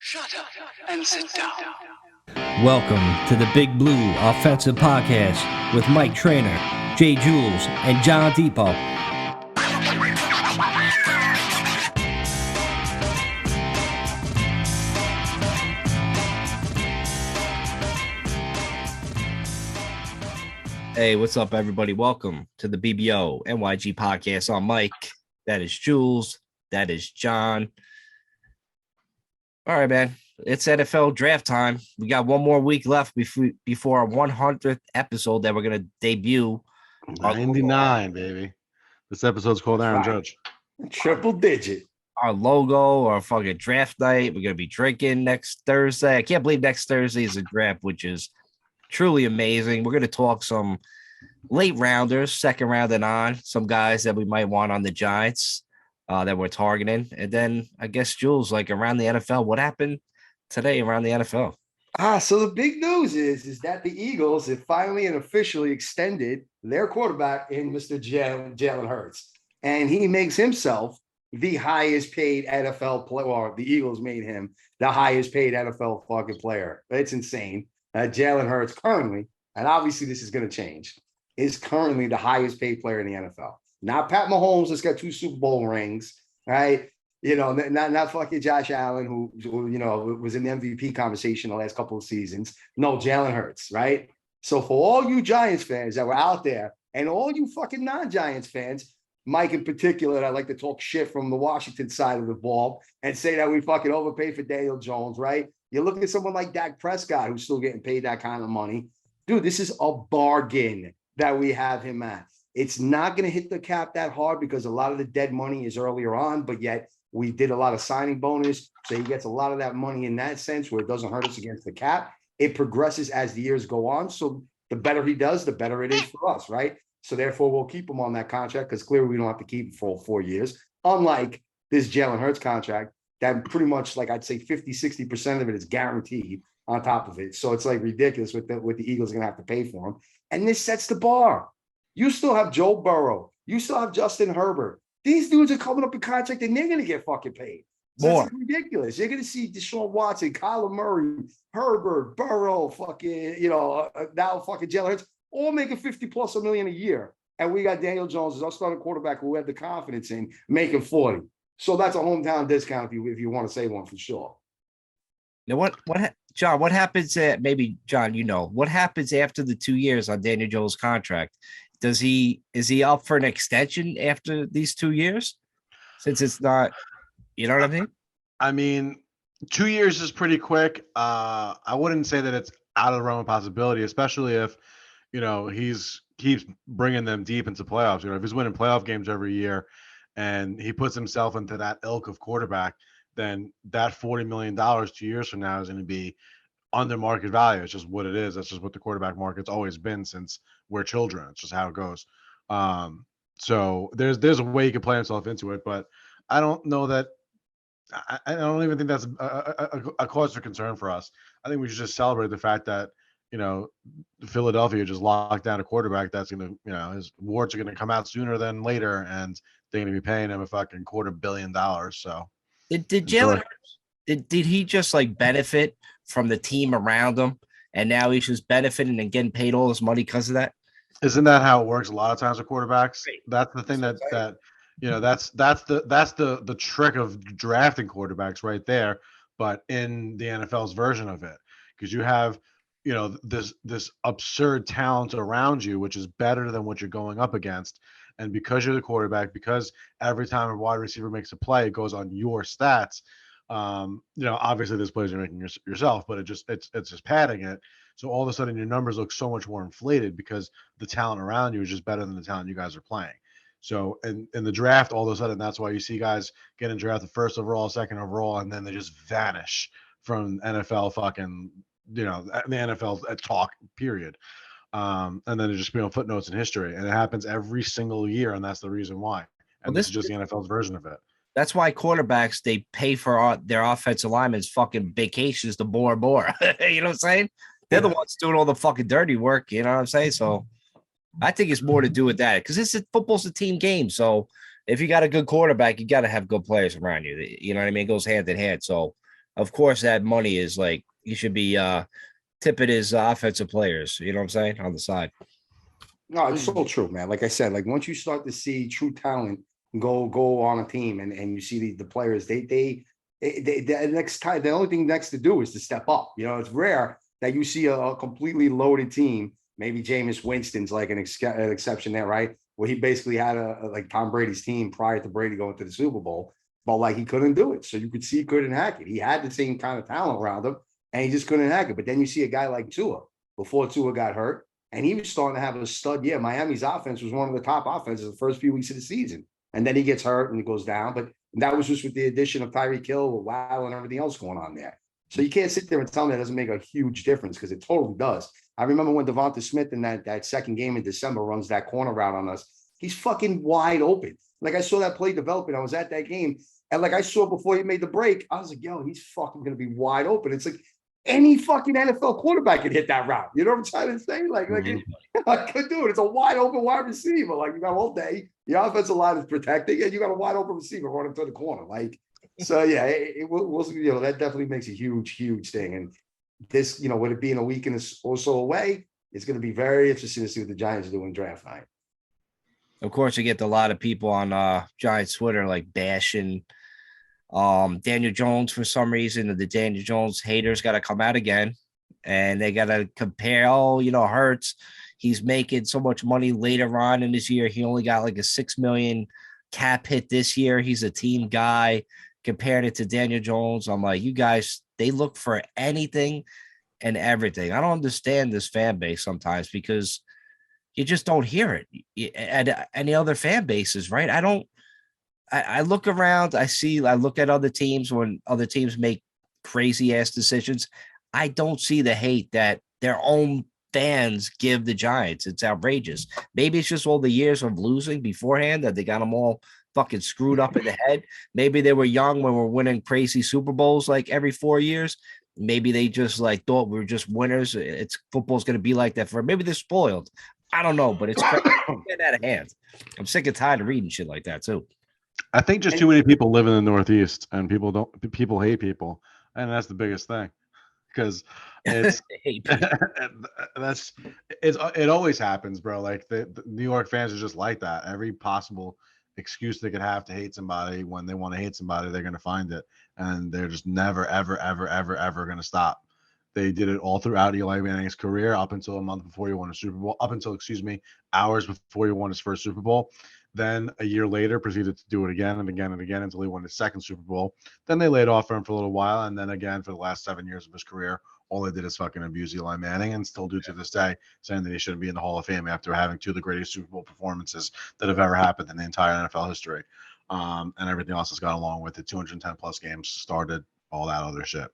Shut up and sit down. Welcome to the Big Blue Offensive Podcast with Mike Trainer, Jay Jules, and John Depot. Hey, what's up, everybody? Welcome to the BBO NYG Podcast. I'm Mike. That is Jules. That is John. All right, man. It's NFL draft time. We got one more week left before our 100th episode that we're going to debut. 99, baby. This episode's called Aaron Judge. Triple digit. Our logo, our fucking draft night. We're going to be drinking next Thursday. I can't believe next Thursday is a draft, which is truly amazing. We're going to talk some late rounders, second round and on, some guys that we might want on the Giants that we're targeting. And then I guess, Jules, like around the NFL, what happened today around the NFL? So the big news is that the Eagles have finally and officially extended their quarterback in Mr. Jalen Hurts. And he makes himself the highest paid NFL player. Or the Eagles made him the highest paid NFL fucking player. It's insane. Jalen Hurts currently, and obviously this is going to change, is currently the highest paid player in the NFL. Not Pat Mahomes, that's got 2 Super Bowl rings, right? You know, not fucking Josh Allen, who you know was in the MVP conversation the last couple of seasons. No, Jalen Hurts, right? So for all you Giants fans that were out there, and all you fucking non-Giants fans, Mike in particular, I like to talk shit from the Washington side of the ball and say that we fucking overpaid for Daniel Jones, right? You look at someone like Dak Prescott, who's still getting paid that kind of money. Dude, this is a bargain that we have him at. It's not going to hit the cap that hard because a lot of the dead money is earlier on, but yet we did a lot of signing bonus. So he gets a lot of that money in that sense where it doesn't hurt us against the cap. It progresses as the years go on. So the better he does, the better it is for us, right? So therefore, we'll keep him on that contract because clearly we don't have to keep him for 4 years. Unlike this Jalen Hurts contract, that pretty much, like I'd say 50, 60% of it is guaranteed on top of it. So it's like ridiculous what the Eagles are going to have to pay for him. And this sets the bar. You still have Joe Burrow. You still have Justin Herbert. These dudes are coming up in contract and they're going to get fucking paid. So More. that's ridiculous. You're going to see Deshaun Watson, Kyler Murray, Herbert, Burrow, fucking, now fucking Jalen Hurts, all making 50 plus a million a year. And we got Daniel Jones as our starting quarterback who we have the confidence in making 40. So that's a hometown discount if you want to say one for sure. Now, John, what happens John, what happens after the 2 years on Daniel Jones' contract? Is he up for an extension after these 2 years? Since it's not, you know what I mean? I mean, 2 years is pretty quick. I wouldn't say that it's out of the realm of possibility, especially if, he's keeps bringing them deep into playoffs. If he's winning playoff games every year and he puts himself into that ilk of quarterback, then that $40 million 2 years from now is going to be under market value. It's just what it is. That's just what the quarterback market's always been since we're children. It's just how it goes. So there's a way he could play himself into it, but I don't know that. I don't even think that's a cause for concern for us. I think we should just celebrate the fact that, Philadelphia just locked down a quarterback that's going to, his awards are going to come out sooner than later, and they're going to be paying him a fucking $250 million. So did Jalen did he just like benefit from the team around him, and now he's just benefiting and getting paid all this money because of that? Isn't that how it works a lot of times with quarterbacks? That's the thing that's the trick of drafting quarterbacks right there, but in the NFL's version of it, because you have this absurd talent around you, which is better than what you're going up against. And because you're the quarterback, because every time a wide receiver makes a play, it goes on your stats. Obviously there's plays you're making yourself, but it's just padding it. So all of a sudden your numbers look so much more inflated because the talent around you is just better than the talent you guys are playing. So in the draft, all of a sudden, that's why you see guys getting drafted first overall, second overall, and then they just vanish from NFL fucking, the NFL talk, period. And then they're just footnotes in history. And it happens every single year, and that's the reason why. And this is just the NFL's version of it. That's why quarterbacks, they pay for their offensive linemen's fucking vacations to Bora Bora. You know what I'm saying? They're the ones doing all the fucking dirty work. You know what I'm saying? So I think it's more to do with that because football's a team game. So if you got a good quarterback, you got to have good players around you. You know what I mean? It goes hand in hand. So of course, that money is like he should be tipping his offensive players. You know what I'm saying on the side. No, it's so true, man. Like I said, like once you start to see true talent go on a team and you see the players, the next time the only thing next to do is to step up. You know, it's rare that you see a completely loaded team. Maybe Jameis Winston's like an exception there, right? Where he basically had a like Tom Brady's team prior to Brady going to the Super Bowl, but like he couldn't do it. So you could see he couldn't hack it. He had the same kind of talent around him, and he just couldn't hack it. But then you see a guy like Tua before Tua got hurt, and he was starting to have a stud year. Miami's offense was one of the top offenses the first few weeks of the season, and then he gets hurt and he goes down. But that was just with the addition of Tyreek Hill, Wow, and everything else going on there. So you can't sit there and tell me that doesn't make a huge difference because it totally does. I remember when Devonta Smith in that second game in December runs that corner route on us. He's fucking wide open. Like I saw that play developing. I was at that game. And like I saw before he made the break, I was like, yo, he's fucking going to be wide open. It's like any fucking NFL quarterback can hit that route. You know what I'm trying to say? Like I could do it. It's a wide open wide receiver. Like you got all day. The offensive line is protecting, and you got a wide open receiver running to the corner. Like, so yeah, it was, you know, that definitely makes a huge thing. And this, you know, with it being a week and or so away, it's going to be very interesting to see what the Giants do in draft night. Of course, you get a lot of people on Giants Twitter like bashing Daniel Jones for some reason. The Daniel Jones haters got to come out again, and they got to compare. Oh, you know, Hurts, he's making so much money later on in this year. He only got like a $6 million cap hit this year. He's a team guy. Compared it to Daniel Jones, I'm like, you guys, they look for anything and everything. I don't understand this fan base sometimes because you just don't hear it at any other fan bases, right? I look around, I look at other teams when other teams make crazy ass decisions. I don't see the hate that their own fans give the Giants. It's outrageous. Maybe it's just all the years of losing beforehand that they got them all fucking screwed up in the head. Maybe they were young when we're winning crazy Super Bowls like every 4 years. Maybe they just like thought we were just winners. It's football's going to be like that for maybe they're spoiled. I don't know, but it's getting out of hand. I'm sick and tired of reading shit like that too. I think just too many people live in the Northeast, and people hate people, and that's the biggest thing. Because it's it always happens, bro. Like the New York fans are just like that. Every possible excuse they could have to hate somebody, when they want to hate somebody, they're going to find it, and they're just never ever going to stop. They did it all throughout Eli Manning's career, up until a month before he won a Super Bowl, hours before he won his first Super Bowl. Then a year later, proceeded to do it again and again and again until he won his second Super Bowl. Then they laid off for him for a little while, and then again for the last 7 years of his career, all they did is fucking abuse Eli Manning, and still do to this day, saying that he shouldn't be in the Hall of Fame after having two of the greatest Super Bowl performances that have ever happened in the entire NFL history. And everything else has gone along with it. 210 plus games started, all that other shit.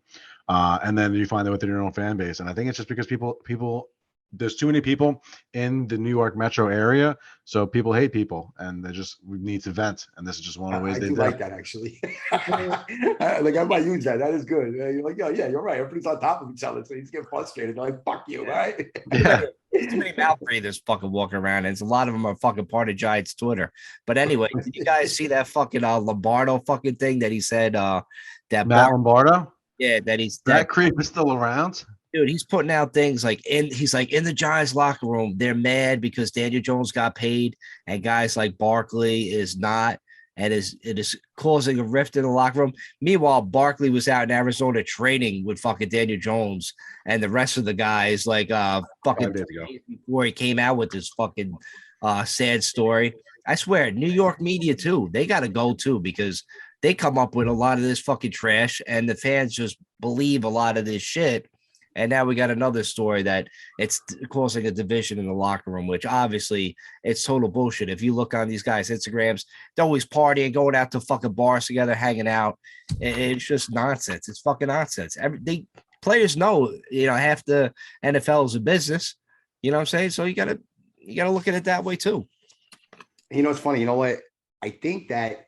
And then you find that within your own fan base. And I think it's just because people there's too many people in the New York metro area, so people hate people, and they just need to vent. And this is just one of the ways I they do do. like that, actually. Like I might use that. That is good. You're like, yeah, you're right. Everybody's on top of each other, so you just get frustrated. They're like, fuck you, right? Yeah. There's too many mouth breathers fucking walking around, and a lot of them are fucking part of Giants Twitter. But anyway, did you guys see that fucking Lombardo fucking thing that he said that Matt Lombardo? Yeah, that creep is still around. Dude, he's putting out things like in the Giants locker room, they're mad because Daniel Jones got paid and guys like Barkley is not, and it is causing a rift in the locker room. Meanwhile, Barkley was out in Arizona training with fucking Daniel Jones and the rest of the guys like fucking 2 days before he came out with this fucking sad story. I swear, New York media too, they got to go too, because they come up with a lot of this fucking trash and the fans just believe a lot of this shit. And now we got another story that it's causing a division in the locker room, which obviously it's total bullshit. If you look on these guys' Instagrams, they're always partying, going out to fucking bars together, hanging out. It's just nonsense. It's fucking nonsense. Players know, half the NFL is a business. You know what I'm saying? So you gotta look at it that way too. It's funny. You know what? I think that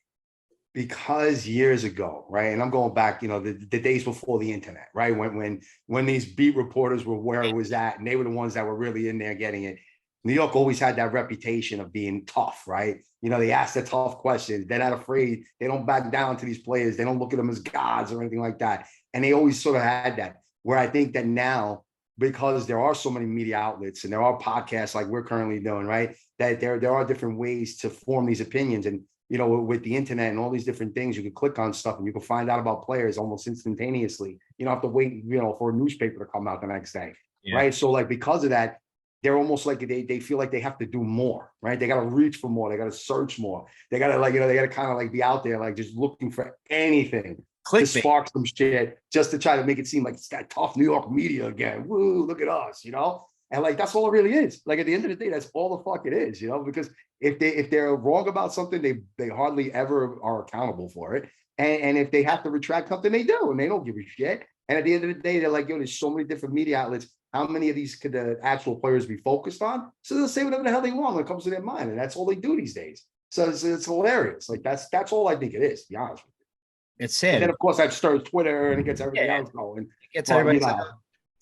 because years ago, right, and I'm going back, the days before the internet, right, when these beat reporters were where it was at, and they were the ones that were really in there getting it. New York always had that reputation of being tough, right? They ask the tough questions. They're not afraid. They don't back down to these players. They don't look at them as gods or anything like that. And they always sort of had that, where I think that now, because there are so many media outlets and there are podcasts like we're currently doing, right? That there are different ways to form these opinions. And, you know, with the internet and all these different things, you can click on stuff and you can find out about players almost instantaneously. You don't have to wait, you know, for a newspaper to come out the next day. Yeah. Right. So like, because of that, they're almost like they feel like they have to do more, right? They got to reach for more. They got to search more. They got to, like, you know, they got to kind of like be out there, like just looking for anything to Clickbait. spark some shit, just to try to make it seem like it's that tough New York media again. Woo, look at us, you know? And like, that's all it really is. Like, at the end of the day, that's all the fuck it is, you know? Because if they're wrong about something, they hardly ever are accountable for it. And if they have to retract something, they do, and they don't give a shit. And at the end of the day, they're like, yo, there's so many different media outlets. How many of these could the actual players be focused on? So they'll say whatever the hell they want when it comes to their mind. And that's all they do these days. So it's hilarious. Like, that's all I think it is, to be honest with you. It's And sad. then, of course, that stirs Twitter and it gets everything Yeah. else going. It gets Well, everybody. you know.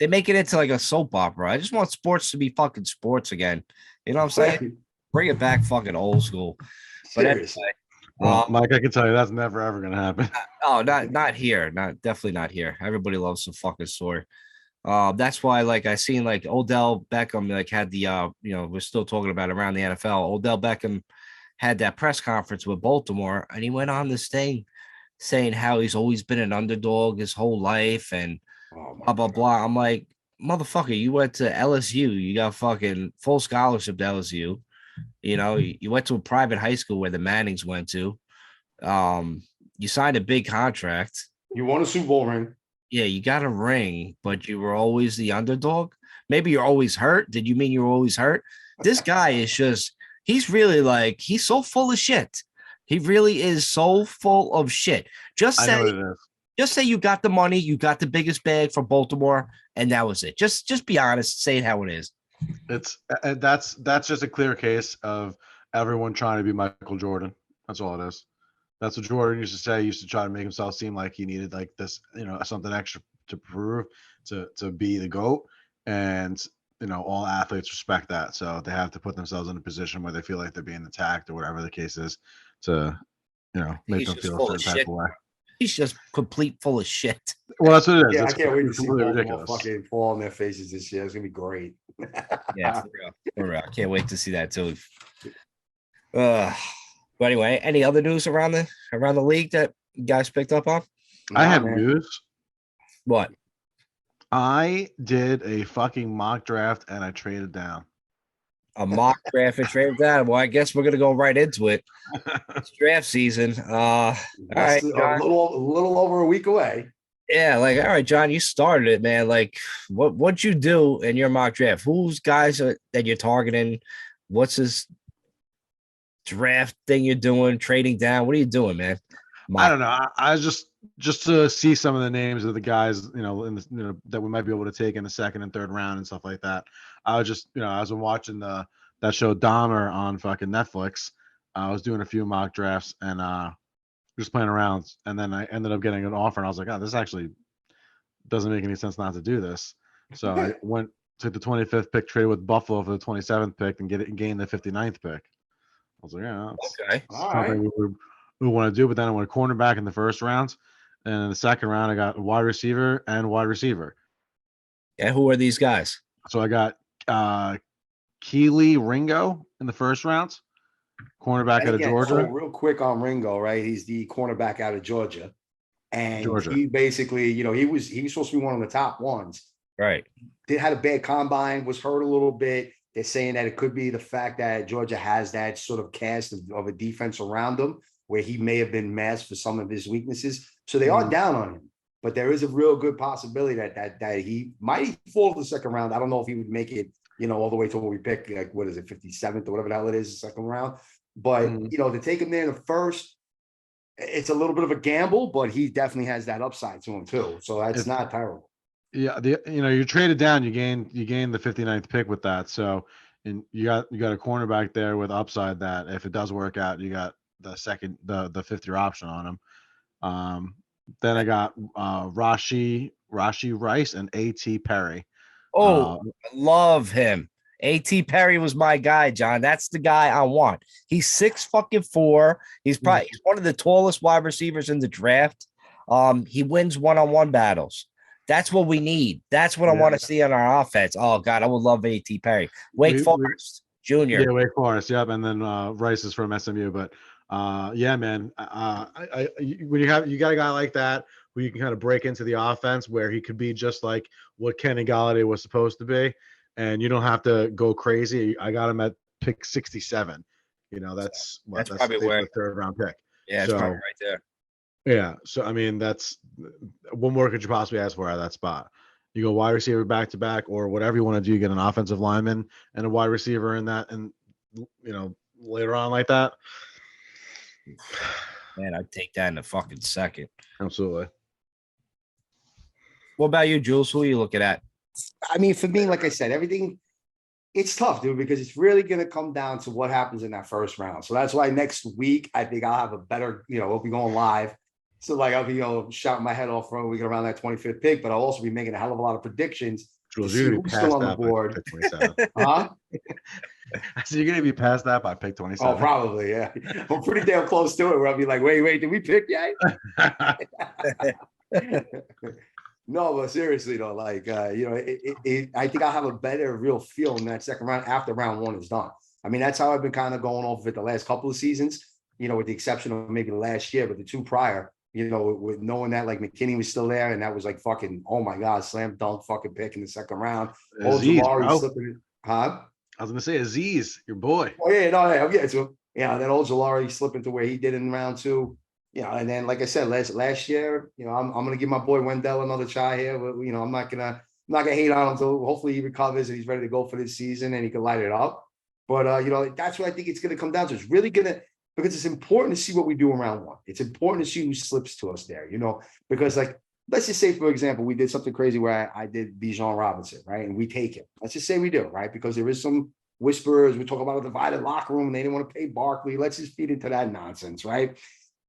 They make it into like a soap opera. I just want sports to be fucking sports again. You know what I'm saying? Bring it back fucking old school. But Serious. anyway, Well, Mike, I can tell you that's never ever gonna happen. oh, not here. Definitely not here. Everybody loves some fucking story. That's why, like, I seen like Odell Beckham, like, had the you know, we're still talking about around the NFL. Odell Beckham had that press conference with Baltimore, and he went on this thing saying how he's always been an underdog his whole life and Oh, my blah blah blah. I'm like, motherfucker, you went to LSU, you got fucking full scholarship to LSU. You know, you went to a private high school where the Mannings went to. You signed a big contract. You won a Super Bowl ring. Yeah, you got a ring, but you were always the underdog. Maybe you're always hurt. Did you mean you're always hurt? This guy is just, he's really like, he's so full of shit. He really is so full of shit. Just I know say, what it is. just say you got the money, you got the biggest bag for Baltimore, and that was it. Just be honest, say it how it is. It's that's just a clear case of everyone trying to be Michael Jordan. That's all it is. That's what Jordan used to say. He used to try to make himself seem like he needed like this, you know, something extra to prove to be the GOAT. And you know, all athletes respect that. So they have to put themselves in a position where they feel like they're being attacked or whatever the case is to, you know, make He's them just feel full a of certain type shit. of way. He's just complete full of shit. Well, that's what it is. Yeah, I It's can't wait to see completely Baltimore ridiculous. fucking fall on their faces this year. It's gonna be great. Yeah, for real. For real. I can't wait to see that too. But anyway, any other news around the league that you guys picked up on? I Nah, have man. news. What? I did a fucking mock draft and I traded down. A mock draft and trade down. Well, I guess we're gonna go right into it. It's draft season. All right, That's a John. little over a week away. Yeah, like, all right, John, you started it, man. Like, what'd you do in your mock draft? Who's guys that you're targeting? What's this draft thing you're doing? Trading down? What are you doing, man? I don't know. I was just to see some of the names of the guys, you know, in the, you know, that we might be able to take in the second and third round and stuff like that. I was just, you know, I was watching that show Dahmer on fucking Netflix. I was doing a few mock drafts and just playing around, and then I ended up getting an offer, and I was like, oh, this actually doesn't make any sense not to do this. So I went to the 25th pick, traded with Buffalo for the 27th pick, and gained the 59th pick. I was like, yeah, that's Okay. All right. something we want to do. But then I went a cornerback in the first round, and in the second round, I got a wide receiver and wide receiver. Yeah, who are these guys? So I got Keely Ringo in the first round, cornerback And out of again, Georgia. so real quick on Ringo, right? He's the cornerback out of Georgia. And Georgia. he basically, you know, he was supposed to be one of the top ones. Right. Had a bad combine, was hurt a little bit. They're saying that it could be the fact that Georgia has that sort of cast of a defense around him where he may have been masked for some of his weaknesses. So they are down on him. But there is a real good possibility that he might fall to the second round. I don't know if he would make it, you know, all the way to what we pick, like, what is it, 57th or whatever the hell it is, the second round. But, you know, to take him there in the first, it's a little bit of a gamble, but he definitely has that upside to him too. So that's not terrible. Yeah, you know, you traded down, you gained the 59th pick with that. So, and you got a cornerback there with upside that if it does work out, you got the fifth year option on him. Then I got Rashi Rice and A.T. Perry. Oh, I love him. A.T. Perry was my guy, John. That's the guy I want. He's 6'4". He's one of the tallest wide receivers in the draft. He wins one-on-one battles. That's what we need. That's what I want to see on our offense. Oh God, I would love A.T. Perry. Wake Forest Junior. Yeah, Wake Forest. Yep, and then Rice is from SMU. But yeah, man, when you got a guy like that who you can kind of break into the offense where he could be just like what Kenny Galladay was supposed to be, and you don't have to go crazy. I got him at pick 67. You know, that's probably where the third round pick. Yeah, it's probably right there. Yeah, so I mean, that's what more could you possibly ask for at that spot? You go wide receiver back to back, or whatever you want to do. You get an offensive lineman and a wide receiver in that, and later on like that. Man, I'd take that in a fucking second. Absolutely. What about you, Jules? Who are you looking at? I mean, for me, like I said, everything, it's tough, dude, because it's really going to come down to what happens in that first round. So that's why next week, I think I'll have a better, we'll be going live. So like I'll be, shouting my head off when we get around that 25th pick, but I'll also be making a hell of a lot of predictions. Jules, you're going to be still on the board. Huh? So you're going to be past that by pick 27. Oh, probably, yeah. I'm pretty damn close to it where I'll be like, wait, did we pick yet? No, but seriously though, like, I think I'll have a better real feel in that second round after round one is done. I mean, that's how I've been kind of going off of it the last couple of seasons, with the exception of maybe last year, but the two prior, with knowing that like McKinney was still there and that was like fucking, oh my God, slam dunk fucking pick in the second round. Ojulari, huh? I was going to say Aziz, your boy. Oh yeah, no, yeah, yeah. So yeah, then Ojulari slipping to where he did in round two. And then like I said, last year, I'm gonna give my boy Wendell another try here. But I'm not gonna hate on him until hopefully he recovers and he's ready to go for this season and he can light it up. But that's what I think it's gonna come down to. It's really because it's important to see what we do in round one. It's important to see who slips to us there, because like let's just say, for example, we did something crazy where I did Bijan Robinson, right? And we take him. Let's just say we do, right? Because there is some whispers. We talk about a divided locker room and they didn't want to pay Barkley. Let's just feed into that nonsense, right?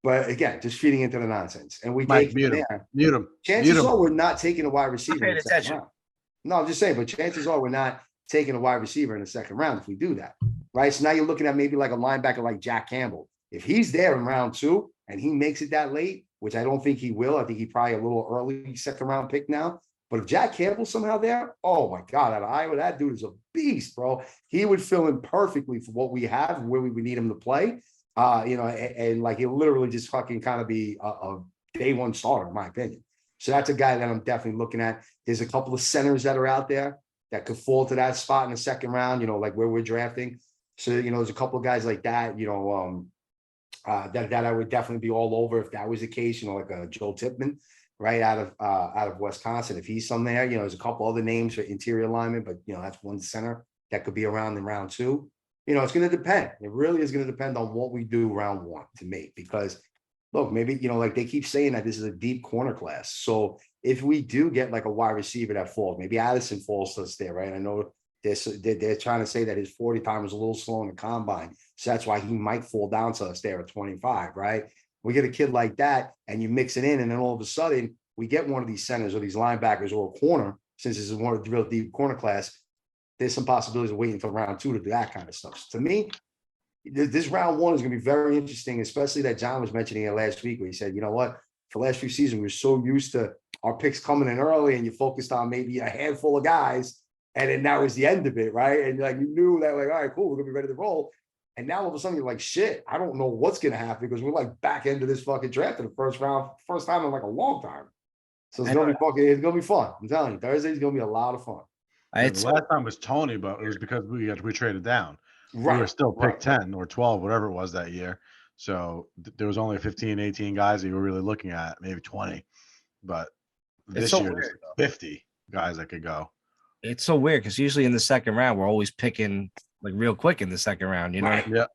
But again, just feeding into the nonsense. And we take him there. Mute him. Chances are we're not taking a wide receiver in the second round. No, I'm just saying, but chances are we're not taking a wide receiver in the second round if we do that. Right. So now you're looking at maybe like a linebacker like Jack Campbell. If he's there in round two and he makes it that late, which I don't think he will, I think he's probably a little early second round pick now. But if Jack Campbell's somehow there, oh my God, out of Iowa, that dude is a beast, bro. He would fill in perfectly for what we have and where we would need him to play. And like he'll literally just fucking kind of be a day one starter, in my opinion. So that's a guy that I'm definitely looking at. There's a couple of centers that are out there that could fall to that spot in the second round, like where we're drafting. So, there's a couple of guys like that, that I would definitely be all over if that was the case, like a Joel Tippmann, right, out of Wisconsin. If he's some there, there's a couple other names for interior linemen, but, that's one center that could be around in round two. It's going to depend. It really is going to depend on what we do round one to me, because look, maybe, like they keep saying that this is a deep corner class. So if we do get like a wide receiver that falls, maybe Addison falls to us there, right? I know they're trying to say that his 40 time was a little slow in the combine. So that's why he might fall down to us there at 25, right? We get a kid like that and you mix it in, and then all of a sudden we get one of these centers or these linebackers or a corner, since this is one of the real deep corner class. There's some possibilities of waiting for round two to do that kind of stuff. So to me, this round one is going to be very interesting, especially that John was mentioning it last week where he said, for the last few seasons, we were so used to our picks coming in early and you focused on maybe a handful of guys. And then that was the end of it, right? And like you knew that, like, all right, cool, we're going to be ready to roll. And now all of a sudden you're like, shit, I don't know what's going to happen because we're like back into this fucking draft in the first round, first time in like a long time. So it's going to be fun. I'm telling you, Thursday's going to be a lot of fun. The last time was Tony, but it was because we traded down. Right. We were still pick 10 or 12, whatever it was that year. So there was only 15, 18 guys that you were really looking at, maybe 20. But this year, there's 50 guys that could go. It's so weird because usually in the second round, we're always picking like real quick in the second round, Right. Yeah.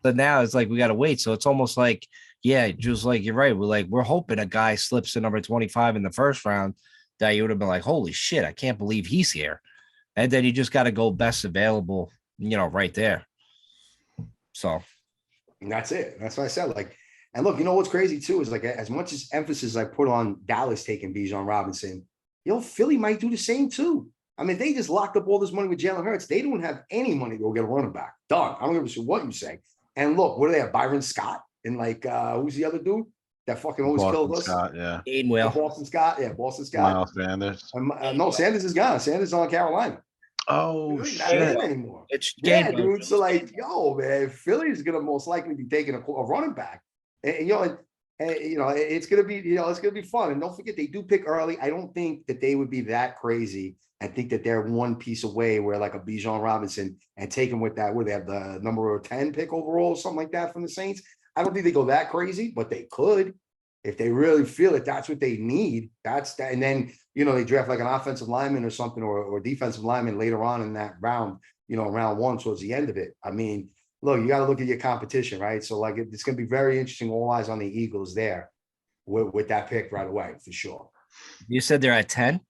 But now it's like we got to wait. So it's almost like, yeah, just like you're right. We're hoping a guy slips to number 25 in the first round that you would have been like, holy shit, I can't believe he's here. And then you just got to go best available, right there. So and that's it. That's what I said. Like, and look, what's crazy too is like as much as emphasis I put on Dallas taking Bijan Robinson, Philly might do the same too. I mean, they just locked up all this money with Jalen Hurts. They don't have any money to go get a running back. Done. I don't give a shit what you say. And look, what do they have? Byron Scott and like who's the other dude? that fucking always Boston killed us. Scott, yeah. Gainwell. Boston Scott, yeah, Boston Scott. Miles Sanders. No, Sanders is gone. Sanders is on Carolina. Oh Philly's not shit! in anymore. It's Yeah, Gainwell. dude. So like, yo, man, Philly's gonna most likely be taking a running back, and you know, you know, it's gonna be, you know, it's gonna be fun. And don't forget, they do pick early. I don't think that they would be that crazy. I think that they're one piece away, where like a Bijan Robinson, and take him with that, where they have the number 10 pick overall, something like that from the Saints. I don't think they go that crazy, but they could if they really feel it. That's what they need. That's that, and then you know they draft like an offensive lineman or something, or defensive lineman later on in that round. You know, round one towards the end of it. I mean, look, you got to look at your competition, right? So like, it's going to be very interesting. All eyes on the Eagles there with that pick right away for sure. You said they're at 10.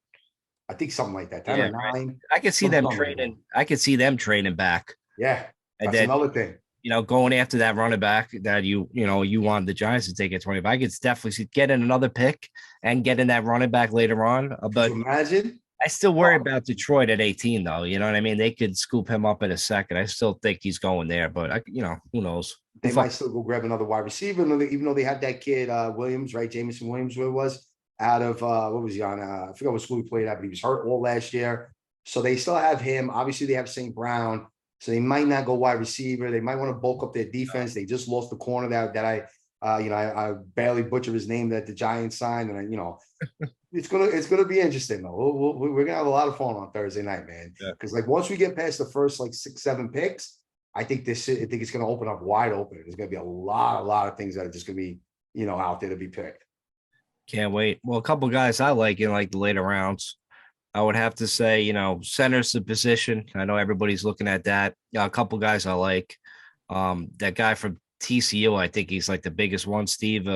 I think something like that. 10 Yeah, or 9. I could see Something them like that. training. I could see them training back, Yeah, and that's then another thing. you know going after that running back that you want the Giants to take at 25. I could definitely see getting another pick and getting that running back later on. But Could you imagine? I still worry about Detroit at 18, though. You know what I mean? They could scoop him up in a second. I still think he's going there, but who knows? They might still go grab another wide receiver, even though they had that kid Williams, right? Jameson Williams, where it was out of what was he on? I forgot what school he played at, but he was hurt all last year. So they still have him. Obviously, they have St. Brown. So they might not go wide receiver. They might want to bulk up their defense. They just lost the corner that I barely butchered his name that the Giants signed, and it's gonna be interesting though. We're gonna have a lot of fun on Thursday night, man. Because like once we get past the first like 6-7 picks, I think it's gonna open up wide open. There's gonna be a lot of things that are just gonna be out there to be picked. Can't wait. Well, a couple guys I like in like the later rounds. I would have to say, center's the position. I know everybody's looking at that. A couple guys I like. That guy from TCU, I think he's like the biggest one, Steve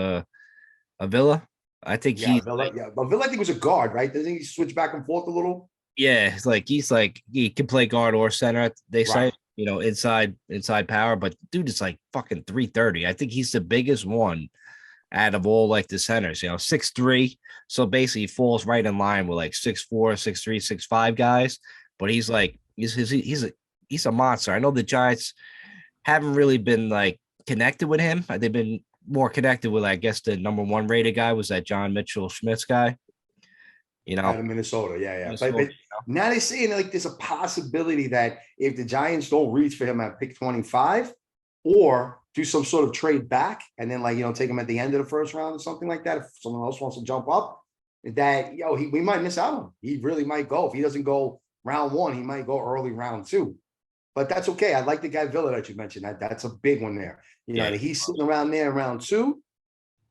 Avila. I think Villa, but Villa I think was a guard, right? Doesn't he switch back and forth a little? Yeah, he's like he can play guard or center. They say, inside power, but dude, it's like fucking 330. I think he's the biggest one out of all like the centers, 6'3". So basically he falls right in line with like 6'4", 6'3", 6'5" guys. But he's like he's a monster. I know the Giants haven't really been like connected with him. They've been more connected with, I guess, the number 1 rated guy was that John Mitchell Schmitz guy. Out of Minnesota, Minnesota, but now they're saying like there's a possibility that if the Giants don't reach for him at pick 25, or do some sort of trade back and then take him at the end of the first round or something like that, if someone else wants to jump up, that we might miss out on him. He really might go. If he doesn't go round 1, he might go early round 2. But that's okay. I like the guy Villa that you mentioned. That's a big one there. He's sitting around there in round 2.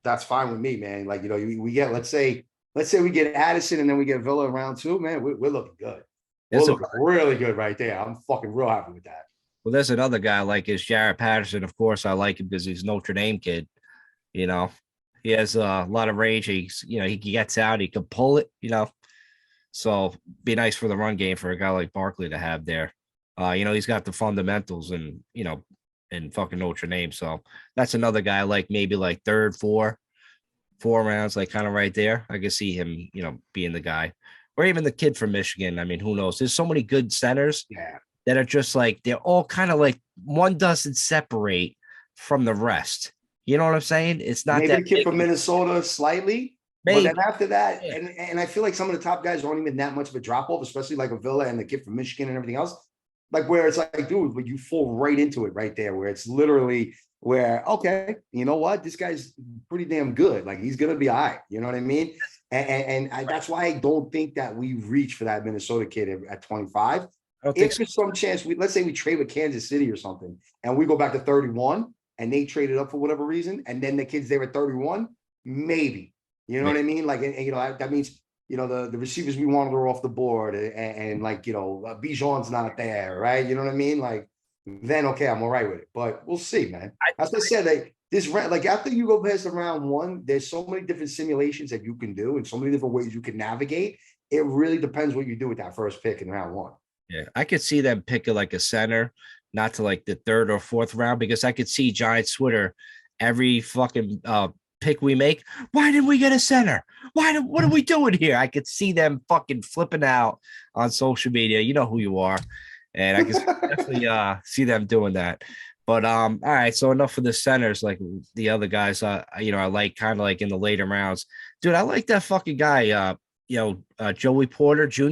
That's fine with me, man. We get, let's say we get Addison and then we get Villa in round 2, man. We're looking good. We're looking really good right there. I'm fucking real happy with that. Well, there's another guy I like is Jaret Patterson. Of course, I like him because he's Notre Dame kid. He has a lot of range. He gets out, he can pull it. So be nice for the run game for a guy like Barkley to have there. He's got the fundamentals and fucking Notre Dame. So that's another guy like maybe like 3rd, 4 rounds, like kind of right there. I can see him, being the guy, or even the kid from Michigan. I mean, who knows? There's so many good centers that are just like, they're all kind of like one doesn't separate from the rest. You know what I'm saying? It's not maybe that the kid from Minnesota slightly. Maybe. But then after that, and I feel like some of the top guys aren't even that much of a drop off, especially like a Villa and the kid from Michigan and everything else. Like where it's like, dude, but you fall right into it right there, where it's literally where, okay, you know what? This guy's pretty damn good. Like he's gonna be all right. You know what I mean? And that's why I don't think that we reach for that Minnesota kid at 25. If there's some chance, let's say we trade with Kansas City or something, and we go back to 31, and they traded up for whatever reason, and then the kid's there at 31, maybe. You know what I mean? Like, that means the receivers we wanted are off the board, and Bijan's not there, right? You know what I mean? Like, then okay, I'm all right with it. But we'll see, man. As I said, this round, like after you go past the round 1, there's so many different simulations that you can do, and so many different ways you can navigate. It really depends what you do with that first pick in round 1. Yeah, I could see them picking like a center, not to like the 3rd or 4th round, because I could see Giants Twitter every fucking pick we make. Why didn't we get a center? What are we doing here? I could see them fucking flipping out on social media. You know who you are. And I can definitely see them doing that. But all right, so enough for the centers, like the other guys. I like kind of like in the later rounds, dude. I like that fucking guy. Joey Porter Jr.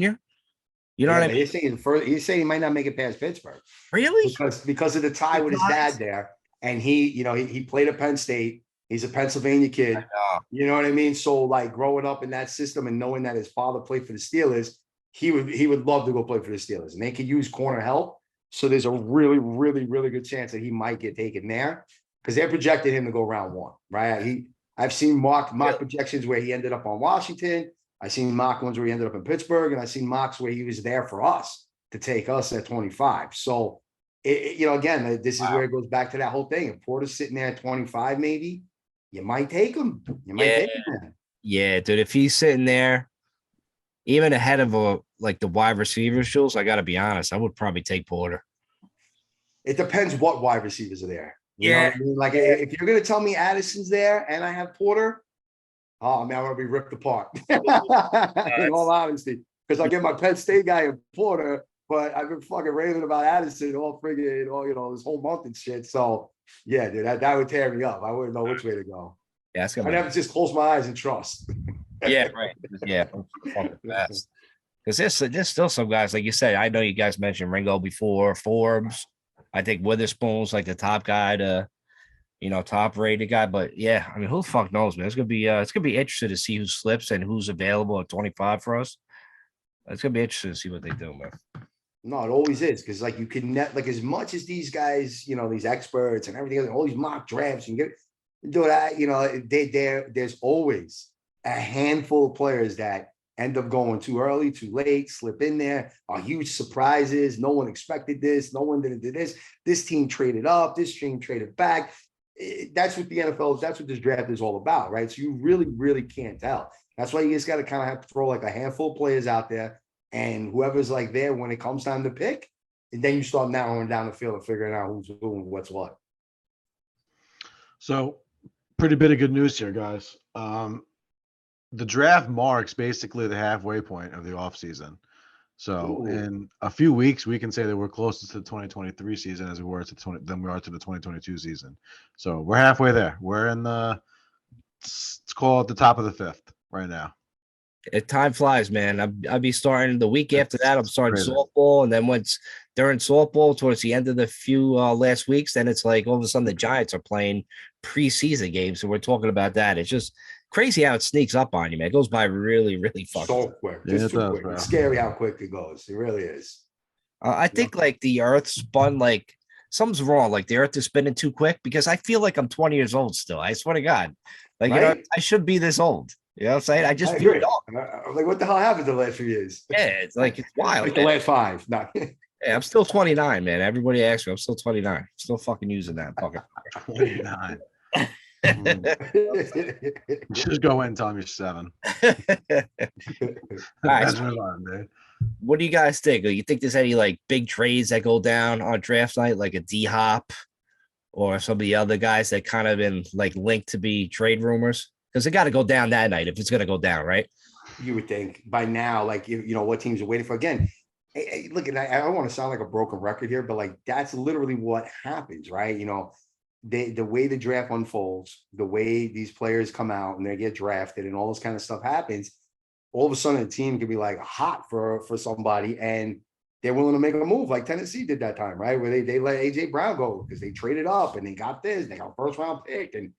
You know Yeah, what I but mean? he's saying he might not make it past Pittsburgh Really? because of the tie with his dad there, and he played at Penn State. He's a Pennsylvania kid. You know what I mean? So like growing up in that system and knowing that his father played for the Steelers, he would love to go play for the Steelers, and they could use corner help. So there's a really, really, really good chance that he might get taken there because they're projecting him to go round one, right? I've seen mock projections where he ended up on Washington. I've seen mock ones where he ended up in Pittsburgh, and I've seen mocks where he was there for us to take us at 25. So, again, this is where it goes back to that whole thing. If Porter's sitting there at 25, maybe you might take him. You might take him. Yeah, dude. If he's sitting there, even ahead of the wide receiver shows, I got to be honest, I would probably take Porter. It depends what wide receivers are there. You know what I mean? Like if you're gonna tell me Addison's there and I have Porter, oh man, I'm gonna be ripped apart. In all honesty, because I get my Penn State guy in Porter, but I've been fucking raving about Addison all friggin' this whole month and shit. So yeah, dude, that would tear me up. I wouldn't know which way to go. Yeah, I'd have to just close my eyes and trust. Yeah, right. Yeah, because there's still some guys, like you said. I know you guys mentioned Ringo before, Forbes. I think Witherspoon's like the top guy to, top rated guy. But yeah, I mean, who the fuck knows, man? It's gonna be interesting to see who slips and who's available at 25 for us. It's gonna be interesting to see what they do, man. No, it always is because like you can like as much as these guys, these experts and everything, all these mock drafts and do that, there's always a handful of players that end up going too early, too late, slip in there, are huge surprises. No one expected this. No one did this. This team traded up. This team traded back. That's what the NFL is. That's what this draft is all about, right? So you really, really can't tell. That's why you just got to kind of have to throw like a handful of players out there, and whoever's like there when it comes time to pick, and then you start narrowing doing down the field and figuring out who's doing what's what. So, pretty bit of good news here, guys. The draft marks basically the halfway point of the offseason. So in a few weeks, we can say that we're closer to the 2023 season as we were to than we are to the 2022 season. So we're halfway there. We're in let's call it the top of the fifth right now. Time flies, man. I'll be starting the week after that. I'm starting softball, and then during softball, towards the end of the few last weeks, then it's like all of a sudden the Giants are playing preseason games, and we're talking about that. It's just crazy how it sneaks up on you, man. It goes by really, really fucking quick. Just too quick. It's scary how quick it goes. It really is. I think like the Earth spun like something's wrong. Like the Earth is spinning too quick because I feel like I'm 20 years old still. I swear to God, like I should be this old. You know what I'm saying? I just feel I'm like, what the hell happened the last few years? Yeah, it's like it's wild. Like the last 5. No. Yeah, I'm still 29, man. Everybody asks me, I'm still 29. I'm still fucking using that fucking 29. Just go in and tell him you're 7. What do you guys think? You think there's any like big trades that go down on draft night, like a D-Hop or some of the other guys that kind of been like linked to be trade rumors? Because they got to go down that night if it's going to go down, right? You would think by now, like, what teams are waiting for. Again, look, and I don't want to sound like a broken record here, but like that's literally what happens, right? The way the draft unfolds, the way these players come out and they get drafted and all this kind of stuff happens, all of a sudden a team can be like hot for somebody and they're willing to make a move like Tennessee did that time, right? Where they let AJ Brown go because they traded up and they got this, they got a first round pick and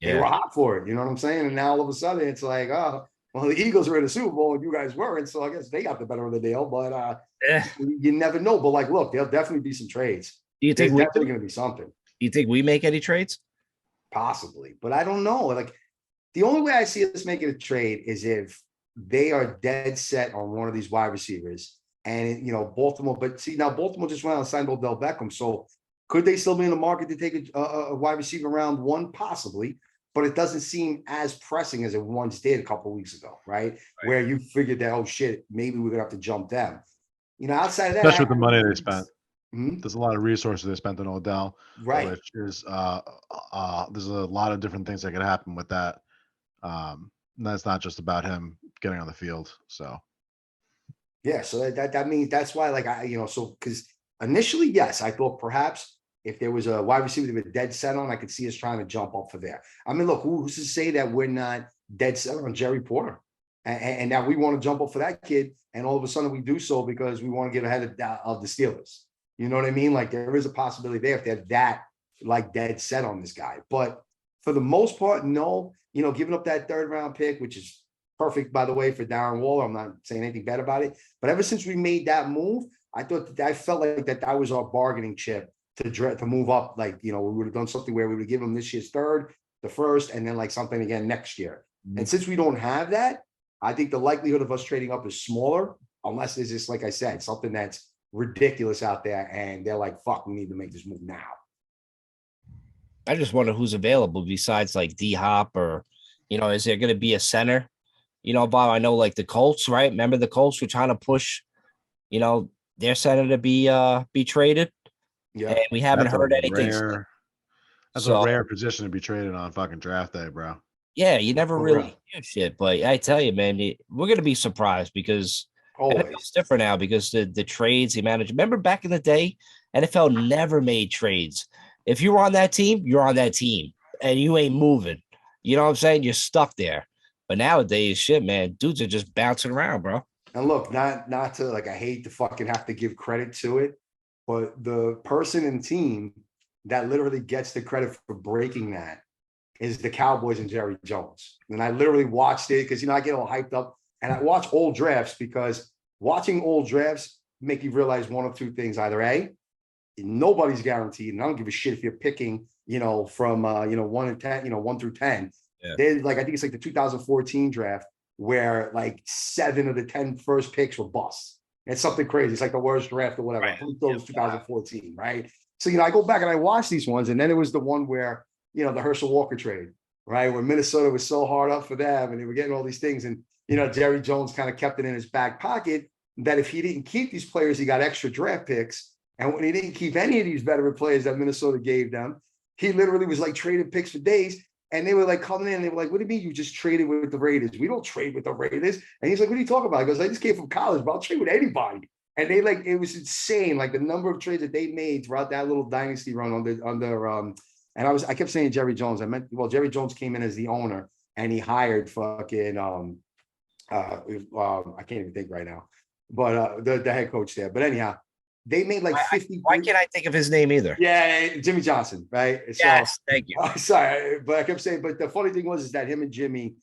they were hot for it. You know what I'm saying? And now all of a sudden it's like, oh, well, the Eagles were in the Super Bowl and you guys weren't. So I guess they got the better of the deal, but you never know. But like, look, there'll definitely be some trades. Do you think there's definitely going to be something? Do you think we make any trades? Possibly, but I don't know. Like the only way I see us making a trade is if they are dead set on one of these wide receivers and, Baltimore, but see now Baltimore just went out and signed Odell Beckham. So could they still be in the market to take a wide receiver round 1? Possibly, but it doesn't seem as pressing as it once did a couple of weeks ago, right? Where you figured that, oh shit, maybe we're going to have to jump them. Outside of that. Especially with the money they spent. There's a lot of resources they spent on Odell, right? Which is there's a lot of different things that could happen with that. That's not just about him getting on the field. So, yeah. So that means that's why, like so because initially, yes, I thought perhaps if there was a wide receiver that we're dead set on, I could see us trying to jump up for there. I mean, look, who's to say that we're not dead set on Jerry Porter? And now we want to jump up for that kid, and all of a sudden we do so because we want to get ahead of the Steelers. You know what I mean? Like there is a possibility there if they're that like dead set on this guy. But for the most part, no. You know, giving up that 3rd round pick, which is perfect, by the way, for Darren Waller. I'm not saying anything bad about it. But ever since we made that move, I felt like that was our bargaining chip to move up. Like, you know, we would have done something where we would give them this year's 3rd, the 1st, and then like something again next year. Mm-hmm. And since we don't have that, I think the likelihood of us trading up is smaller, unless there's just, like I said, something that's ridiculous out there and they're like, fuck, we need to make this move now. I just wonder who's available besides like D-Hop or, you know, is there going to be a center? You know, Bob, I know like the Colts, right? Remember the Colts were trying to push, you know, their center to be traded. Yeah. And we haven't heard anything. That's a rare position to be traded on fucking draft day, bro. Yeah, you never really hear shit. But I tell you, man, we're going to be surprised because it's different now because the trades, the manager. Remember back in the day, NFL never made trades. If you were on that team, you're on that team and you ain't moving. You know what I'm saying? You're stuck there. But nowadays, shit, man, dudes are just bouncing around, bro. And look, not to like, I hate to fucking have to give credit to it, but the person and team that literally gets the credit for breaking that is the Cowboys and Jerry Jones. And I literally watched it because, you know, I get all hyped up and I watch old drafts because watching old drafts make you realize one of two things. Either A, nobody's guaranteed. And I don't give a shit if you're picking, you know, from, 1 to 10, 1 through 10. Yeah. Then, like, I think it's like the 2014 draft where like 7 of the 10 first picks were busts. It's something crazy. It's like the worst draft or whatever. Right. It was 2014, right? So, you know, I go back and I watch these ones. And then it was the one where, you know, the Herschel Walker trade, right? Where Minnesota was so hard up for them and they were getting all these things. And, you know, Jerry Jones kind of kept it in his back pocket that if he didn't keep these players, he got extra draft picks. And when he didn't keep any of these veteran players that Minnesota gave them, he literally was like trading picks for days. And they were like coming in and they were like, what do you mean you just traded with the Raiders? We don't trade with the Raiders. And he's like, what are you talking about? He goes, I just came from college, but I'll trade with anybody. And they like, it was insane. Like the number of trades that they made throughout that little dynasty run and I kept saying Jerry Jones. I meant, well, Jerry Jones came in as the owner and he hired fucking, I can't even think right now, but the head coach there. But anyhow, they made like 50. Why can't I think of his name either? Yeah, Jimmy Johnson, right? Yes, so, thank you. Sorry, but I kept saying, but the funny thing was is that him and Jimmy,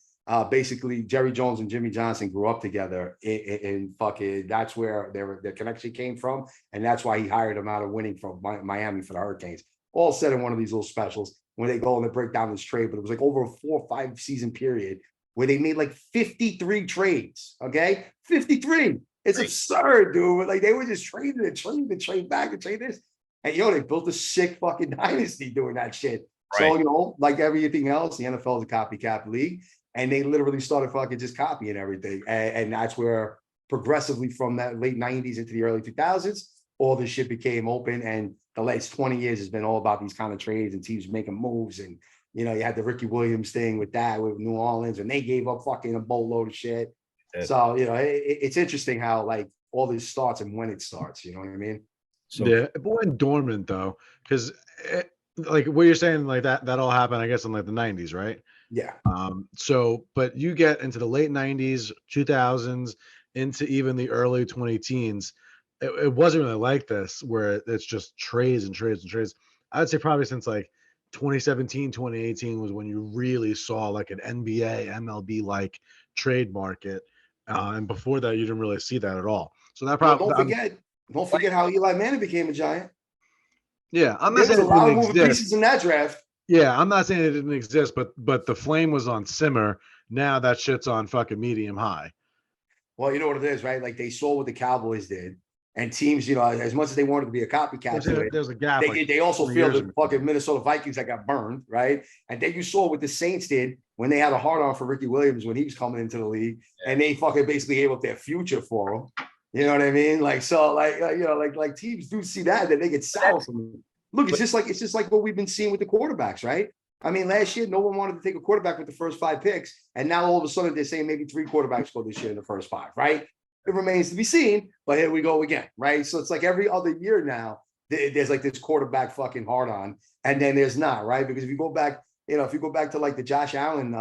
basically Jerry Jones and Jimmy Johnson grew up together in fucking, that's where their connection came from. And that's why he hired him out of winning from Miami for the Hurricanes. All said in one of these little specials when they go and they break down this trade, but it was like over a 4 or 5 season period where they made like 53 trades. Okay. 53. It's absurd, dude. Like they were just trading and trade back and trade this. And they built a sick fucking dynasty doing that shit. Right. So, like everything else, the NFL is a copycat league. And they literally started fucking just copying everything. And that's where progressively from that late 90s into the early 2000s, all this shit became open. And the last 20 years has been all about these kind of trades and teams making moves. And, you know, you had the Ricky Williams thing with New Orleans, and they gave up fucking a boatload of shit. Yeah. So, you know, it's interesting how like all this starts and when it starts, you know what I mean? So yeah, it went dormant though, because like what you're saying, like that all happened, I guess, in like the 90s, right? Yeah. So, but you get into the late 90s, 2000s, into even the early 2010s, it wasn't really like this, where it's just trades and trades and trades. I'd say probably since like 2017, 2018 was when you really saw like an NBA, MLB like trade market. And before that, you didn't really see that at all. So that probably don't forget how Eli Manning became a Giant. Yeah, I'm not saying a lot of moving pieces in that draft. Yeah, I'm not saying it didn't exist, but the flame was on simmer. Now that shit's on fucking medium high. Well, you know what it is, right? Like they saw what the Cowboys did, and teams, you know, as much as they wanted to be a copycat, there's a gap. They also feel the fucking Minnesota Vikings that got burned, right? And then you saw what the Saints did when they had a hard on for Ricky Williams when he was coming into the league, and they fucking basically gave up their future for him. You know what I mean? Like so, like teams do see that they get sour from it. Look, it's just like what we've been seeing with the quarterbacks, right? I mean, last year no one wanted to take a quarterback with the first 5 picks, and now all of a sudden they're saying maybe 3 quarterbacks go this year in the first 5, right? It remains to be seen, but here we go again, right? So it's like every other year now, there's like this quarterback fucking hard on, and then there's not, right? Because if you go back, if you go back to like the Josh Allen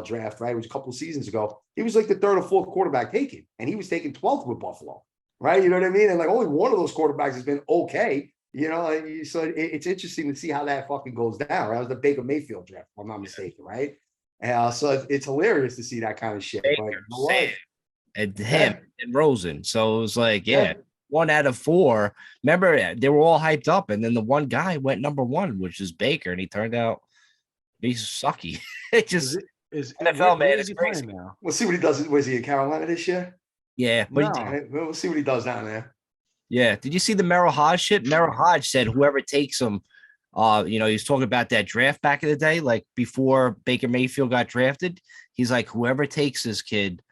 draft, right, it was a couple of seasons ago, he was like the third or fourth quarterback taken, and he was taken 12th with Buffalo, right? You know what I mean? And like only one of those quarterbacks has been okay, so it's interesting to see how that fucking goes down, right? It was the Baker Mayfield draft, if I'm not mistaken, right? So it's hilarious to see that kind of shit. But Baker, Sam, and him and Rosen. So it was like, Yeah. 1 out of 4. Remember, they were all hyped up, and then the one guy went number 1, which is Baker, and he turned out he's sucky. It just NFL, man, it's crazy. now. we'll see what he does. Was he in Carolina this year? Yeah, but he did. No. Right, we'll see what he does down there. Yeah. Did you see the Merrill Hodge shit? Merrill Hodge said whoever takes him, he was talking about that draft back in the day, like before Baker Mayfield got drafted. He's like, whoever takes this kid,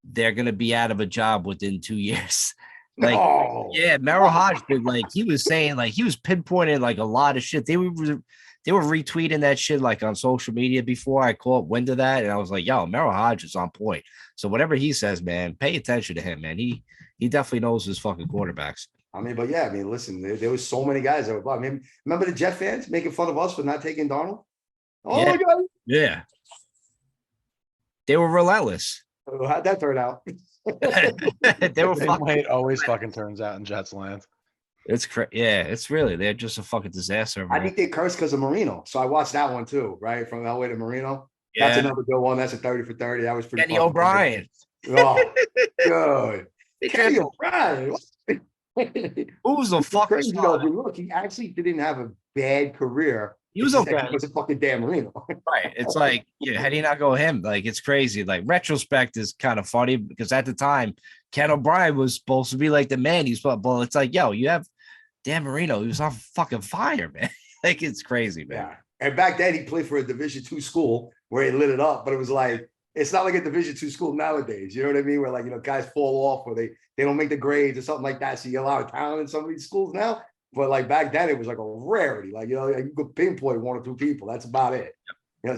they're gonna be out of a job within 2 years. Like, No. yeah, Merrill Hodge did, like, he was saying, like, he was pinpointing like a lot of shit. They were retweeting that shit like on social media before I caught wind of that, and I was like, yo, Merrill Hodge is on point. So whatever he says, man, pay attention to him, man. He definitely knows his fucking quarterbacks. I mean, but yeah, I mean, listen, there was so many guys that were. I mean, remember the Jet fans making fun of us for not taking Darnold? Oh Yeah. my god, Yeah. They were relentless. how'd that turn out? They were Same fucking. way it always fucking turns out in Jets land. It's yeah, it's really, they're just a fucking disaster. I think they cursed because of Marino, so I watched that one too, right? From Elway to Marino. Yeah, That's another good one. That's a 30 for 30. That was pretty. Kenny fun. O'Brien. Oh, good. They Kenny drafted- O'Brien. Who's the fuck? Crazy though. If you look, he actually didn't have a bad career. He was It's just that okay. He was a fucking Dan Marino. Right. It's like, how do you not go him? Like, it's crazy. Like, retrospect is kind of funny because at the time, Ken O'Brien was supposed to be like the man. He's but it's like, yo, you have Dan Marino. He was on fucking fire, man. Like, it's crazy, man. Yeah. And back then he played for a Division II school where he lit it up, but it was like, it's not like a Division II school nowadays. You know what I mean? Where like, guys fall off or they don't make the grades or something like that. So you get a lot of talent in some of these schools now. But like back then it was like a rarity. Like, you could pinpoint 1 or 2 people. That's about it.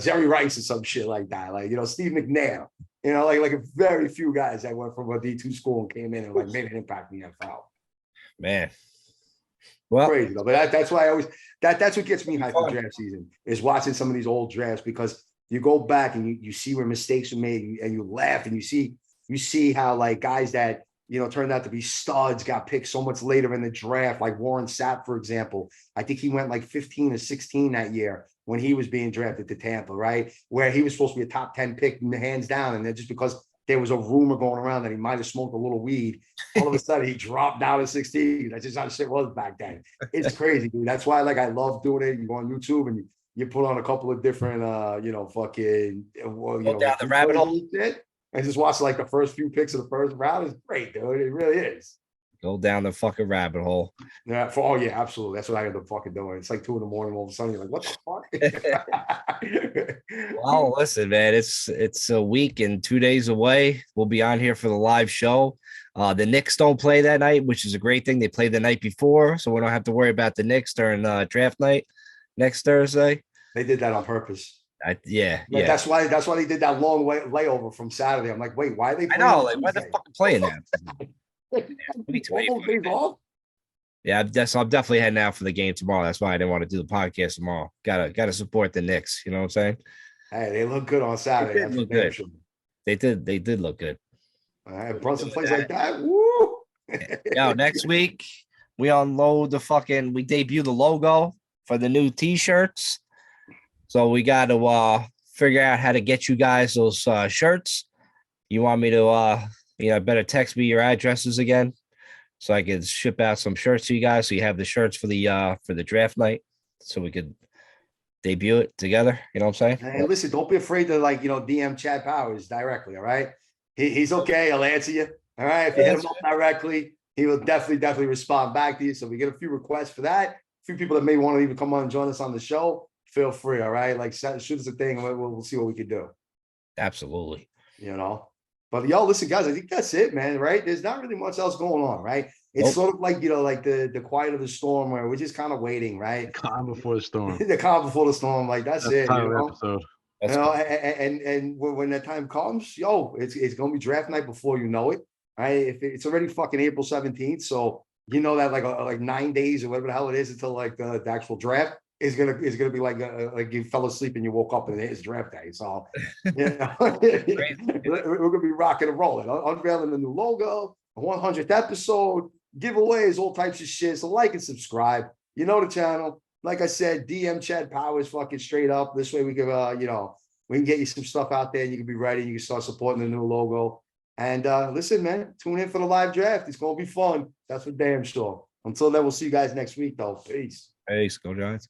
Jerry Rice or some shit like that. Like, Steve McNair, like a very few guys that went from a D2 school and came in and like made an impact in the NFL. Man. Well, Crazy though. But that's why I always that's what gets me hyped for draft season is watching some of these old drafts because you go back and you see where mistakes were made and you laugh and you see how like guys that turned out to be studs got picked so much later in the draft, like Warren Sapp, for example. I think he went like 15 or 16 that year when he was being drafted to Tampa, right? Where he was supposed to be a top 10 pick hands down. And then just because there was a rumor going around that he might have smoked a little weed, all of a sudden he dropped down to 16. That's just how the shit was back then. It's crazy, dude. That's why like I love doing it. You go on YouTube and you put on a couple of different fucking down the rabbit hole. Shit, and just watch like the first few picks of the first round. It's great, dude. It really is. go down the fucking rabbit hole. Yeah, yeah, absolutely. That's what I end up fucking doing. It's like 2 a.m. all of a sudden you're like, what the fuck? Well, listen, man, it's a week and 2 days away. We'll be on here for the live show. The Knicks don't play that night, which is a great thing. They played the night before, so we don't have to worry about the Knicks during draft night next Thursday. They did that on purpose. Yeah. That's why they did that long layover from Saturday. I'm like, wait, why are they I playing know, on like, why the Tuesday? fuck playing that? All those days off? Yeah, I'm definitely heading out for the game tomorrow. That's why I didn't want to do the podcast tomorrow. Gotta support the Knicks. You know what I'm saying? Hey, they look good on Saturday. They did That's look for damn good. sure. They did look good. All right, Brunson plays like that. Woo! Yo, next week we unload we debut the logo for the new t-shirts. So we got to figure out how to get you guys those shirts. You want me to better text me your addresses again so I can ship out some shirts to you guys so you have the shirts for the draft night so we could debut it together. You know what I'm saying? Hey, listen, don't be afraid to DM Chad Powers directly. All right, he's okay. He'll answer you. All right, if you hit him up directly, he will definitely respond back to you. So we get a few requests for that. A few people that may want to even come on and join us on the show. Feel free. All right, like shoot us a thing, and we'll see what we can do. Absolutely. But y'all, listen, guys, I think that's it, man. Right? There's not really much else going on, right? It's sort of like like the quiet of the storm, where we're just kind of waiting, right? Calm before the storm. The calm before the storm, like that's it. Time of the episode. And when that time comes, it's gonna be draft night before you know it. Right? If it's already fucking April 17th, so you know that like 9 days or whatever the hell it is until like the actual draft is gonna be like you fell asleep and you woke up and it is draft day. So we're gonna be rocking and rolling, unveiling the new logo, the 100th episode, giveaways, all types of shit. So like and subscribe. You know the channel. Like I said, DM Chad Powers fucking straight up. This way we can we can get you some stuff out there. You can be ready. You can start supporting the new logo. And listen, man, tune in for the live draft. It's gonna be fun. That's for damn sure. Until then, we'll see you guys next week, though. Peace. Peace. Go Giants.